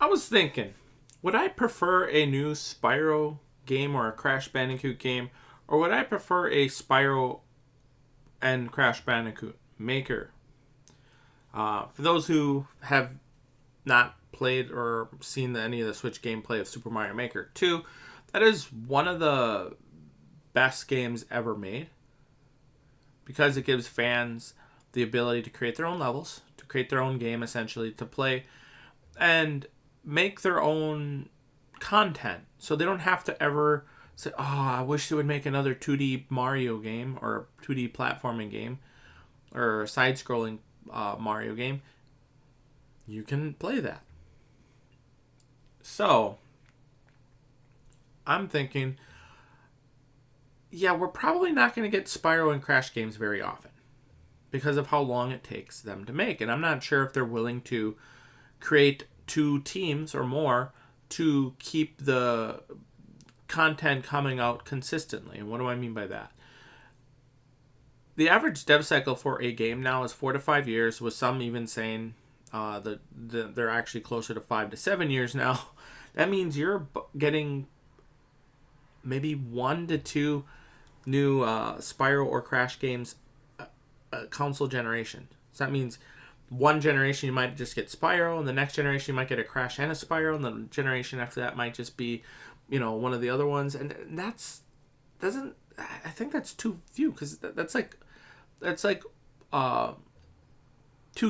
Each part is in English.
I was thinking, would I prefer a new Spyro game or a Crash Bandicoot game, or would I prefer a Spyro and Crash Bandicoot maker? For those who have not played or seen any of the Switch gameplay of Super Mario Maker 2, that is one of the best games ever made because it gives fans the ability to create their own levels, to create their own game essentially, to play and make their own content. So they don't have to ever say, oh, I wish they would make another 2D Mario game or 2D platforming game or a side scrolling Mario game. You can play that. So I'm thinking, yeah, we're probably not going to get Spyro and Crash games very often because of how long it takes them to make. And I'm not sure if they're willing to create two teams or more to keep the content coming out consistently. And what do I mean by that? The average dev cycle for a game now is 4 to 5 years, with some even saying that they're actually closer to 5 to 7 years now. That means you're getting maybe 1 to 2 new Spyro or Crash games console generation. So that means one generation you might just get Spyro, and the next generation you might get a Crash and a Spyro, and the generation after that might just be, one of the other ones. And that's doesn't. I think that's too few because that's like 2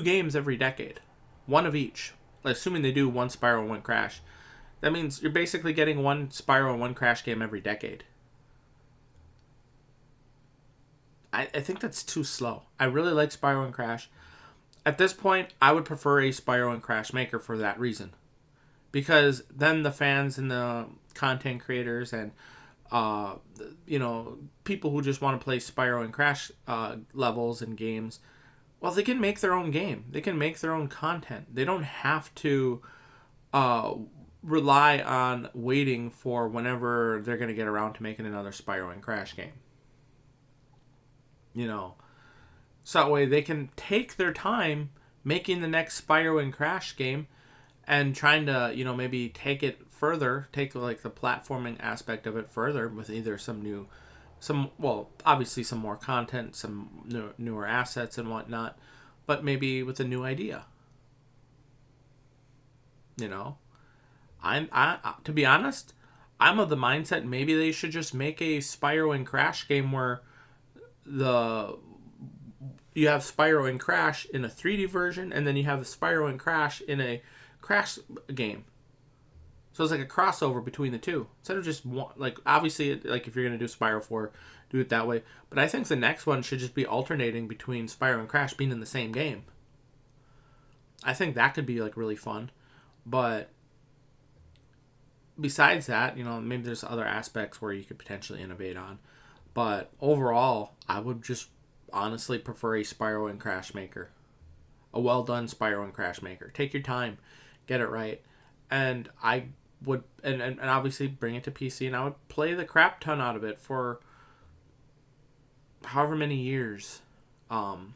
games every decade, one of each. Assuming they do one Spyro and one Crash, that means you're basically getting one Spyro and one Crash game every decade. I think that's too slow. I really like Spyro and Crash. At this point, I would prefer a Spyro and Crash maker for that reason. Because then the fans and the content creators and, people who just want to play Spyro and Crash levels and games, well, they can make their own game. They can make their own content. They don't have to rely on waiting for whenever they're going to get around to making another Spyro and Crash game. So that way they can take their time making the next Spyro and Crash game and trying to, maybe take it further, take like the platforming aspect of it further with either obviously some more content, some newer assets and whatnot, but maybe with a new idea. I to be honest, I'm of the mindset maybe they should just make a Spyro and Crash game where you have Spyro and Crash in a 3D version, and then you have Spyro and Crash in a Crash game. So it's like a crossover between the two. Instead of just one, obviously, if you're going to do Spyro 4, do it that way. But I think the next one should just be alternating between Spyro and Crash being in the same game. I think that could be, really fun. But besides that, maybe there's other aspects where you could potentially innovate on. But overall, I would just honestly prefer a Spyro and Crash maker. A well done Spyro and Crash maker. Take your time. Get it right. And I would, and obviously bring it to PC, and I would play the crap ton out of it for however many years. However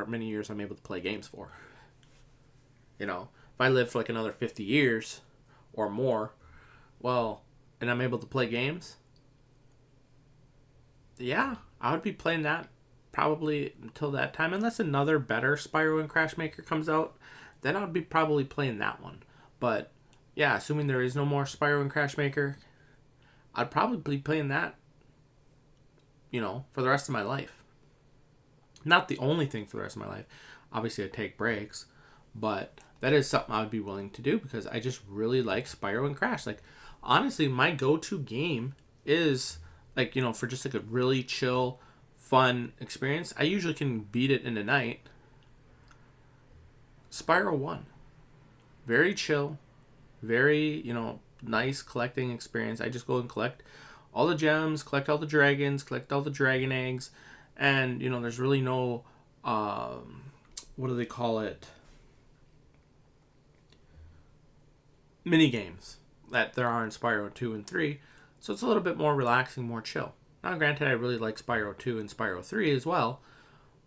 many years I'm able to play games for. If I live for another 50 years or more, well, and I'm able to play games, yeah, I would be playing that probably until that time. Unless another better Spyro and Crash maker comes out, then I would be probably playing that one. But yeah, assuming there is no more Spyro and Crash maker, I'd probably be playing that, for the rest of my life. Not the only thing for the rest of my life. Obviously, I'd take breaks, but that is something I would be willing to do because I just really like Spyro and Crash. Honestly, my go-to game is for just a really chill, fun experience. I usually can beat it in a night. Spyro 1. Very chill, very, nice collecting experience. I just go and collect all the gems, collect all the dragons, collect all the dragon eggs, and, there's really no, what do they call it? Mini games that there are in Spyro 2 and 3, so it's a little bit more relaxing, more chill. Now, granted, I really like Spyro 2 and Spyro 3 as well,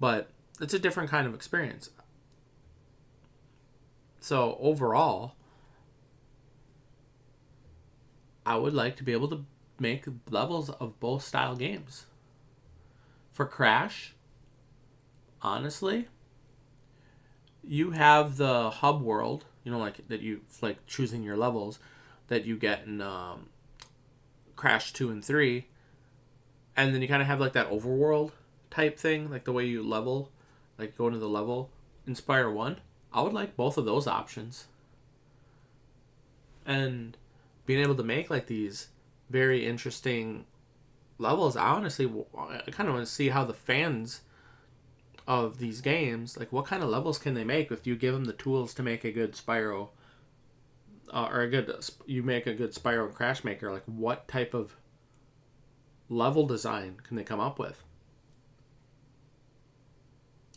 but It's a different kind of experience. So overall, I would like to be able to make levels of both style games. For Crash, honestly, you have the hub world, like that you like choosing your levels that you get in Crash 2 and 3, and then you kind of have like that overworld type thing, like the way you level, like go into the level in Spyro 1. I would like both of those options. And being able to make like these very interesting levels, I kind of want to see how the fans of these games, like what kind of levels can they make if you give them the tools to make a good Spyro, you make a good Spyro and Crash maker. Like what type of level design can they come up with?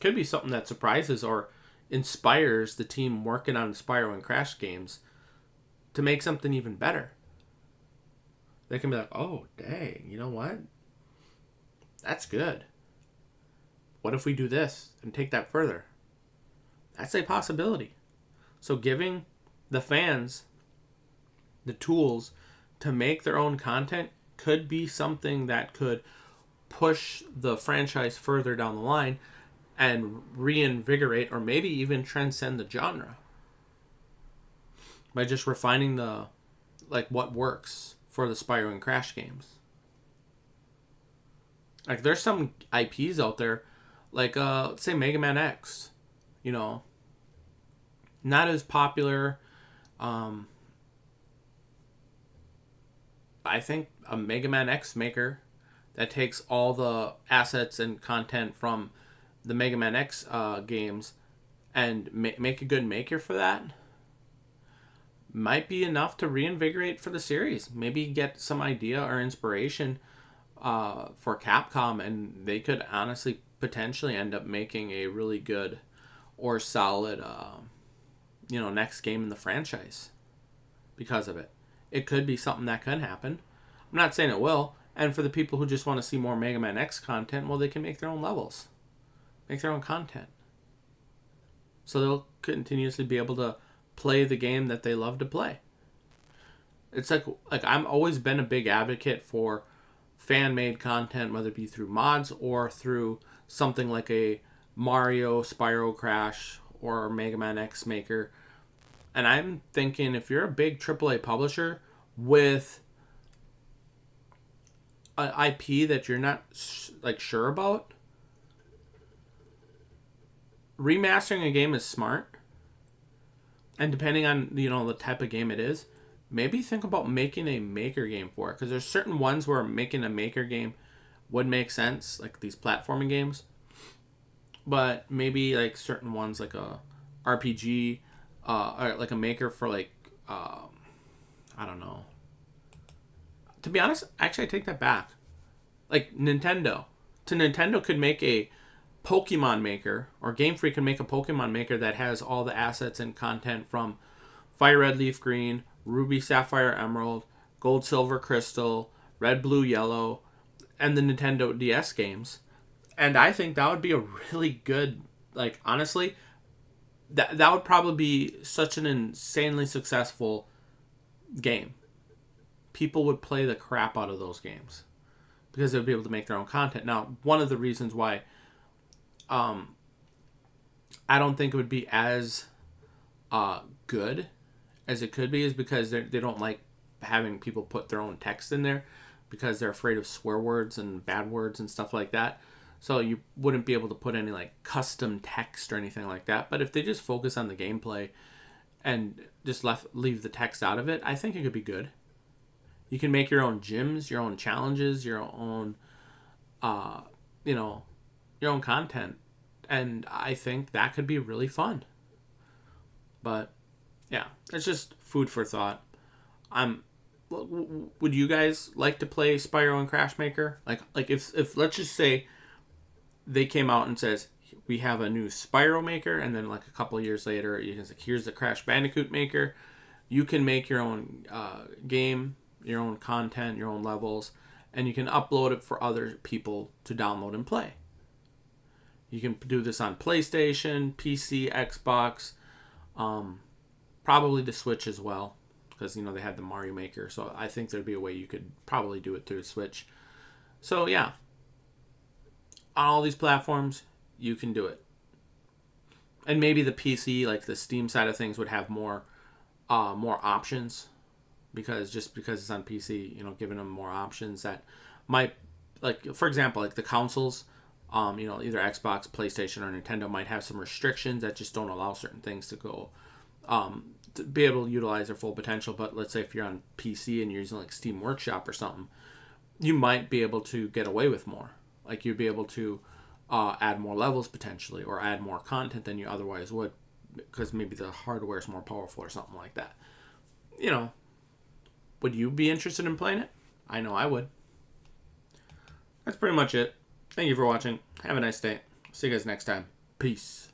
Could be something that surprises or inspires the team working on Spyro and Crash games to make something even better. They can be like, oh, dang, you know what? That's good. What if we do this and take that further? That's a possibility. So giving the fans the tools to make their own content could be something that could push the franchise further down the line and reinvigorate or maybe even transcend the genre by just refining the like what works for the Spyro and Crash games. Like there's some IPs out there, like let's say Mega Man X, you know, not as popular. Um, I think a Mega Man X maker that takes all the assets and content from the Mega Man X games and make a good maker for that might be enough to reinvigorate for the series. Maybe get some idea or inspiration for Capcom, and they could honestly potentially end up making a really good or solid, next game in the franchise because of it. It could be something that can happen. I'm not saying it will. And for the people who just want to see more Mega Man X content, well, they can make their own levels, make their own content. So they'll continuously be able to play the game that they love to play. It's like I'm always been a big advocate for fan-made content, whether it be through mods or through something like a Mario, Spyro, Crash, or Mega Man X maker. And I'm thinking if you're a big AAA publisher with an IP that you're not sure about, remastering a game is smart. And depending on the type of game it is, maybe think about making a maker game for it, because there's certain ones where making a maker game would make sense, like these platforming games. But maybe like certain ones, like a RPG, or like a maker for I don't know. To be honest, actually, I take that back. Like Nintendo. Nintendo could make a Pokemon maker, or Game Freak can make a Pokemon maker that has all the assets and content from Fire Red Leaf Green, Ruby Sapphire Emerald, Gold Silver Crystal, Red Blue Yellow, and the Nintendo DS games. And I think that would be a really good, honestly, that would probably be such an insanely successful game. People would play the crap out of those games because they would be able to make their own content. Now, one of the reasons why I don't think it would be as good as it could be is because they don't like having people put their own text in there because they're afraid of swear words and bad words and stuff like that. So you wouldn't be able to put any custom text or anything like that. But if they just focus on the gameplay and just leave the text out of it, I think it could be good. You can make your own gyms, your own challenges, your own, your own content. And I think that could be really fun. But yeah, it's just food for thought. Would you guys like to play Spyro and Crash Maker? Like if let's just say they came out and says we have a new Spyro maker, and then a couple of years later, here's the Crash Bandicoot maker. You can make your own game, your own content, your own levels, and you can upload it for other people to download and play. You can do this on PlayStation, PC, Xbox, probably the Switch as well, because they had the Mario Maker. So I think there'd be a way you could probably do it through the Switch. So yeah, on all these platforms, you can do it. And maybe the PC, like the Steam side of things, would have more options, because it's on PC, giving them more options that might, like for example, like the consoles, either Xbox, PlayStation, or Nintendo might have some restrictions that just don't allow certain things to go, to be able to utilize their full potential. But let's say if you're on PC and you're using like Steam Workshop or something, you might be able to get away with more. Like you'd be able to add more levels potentially, or add more content than you otherwise would, because maybe the hardware is more powerful or something like that. Would you be interested in playing it? I know I would. That's pretty much it. Thank you for watching. Have a nice day. See you guys next time. Peace.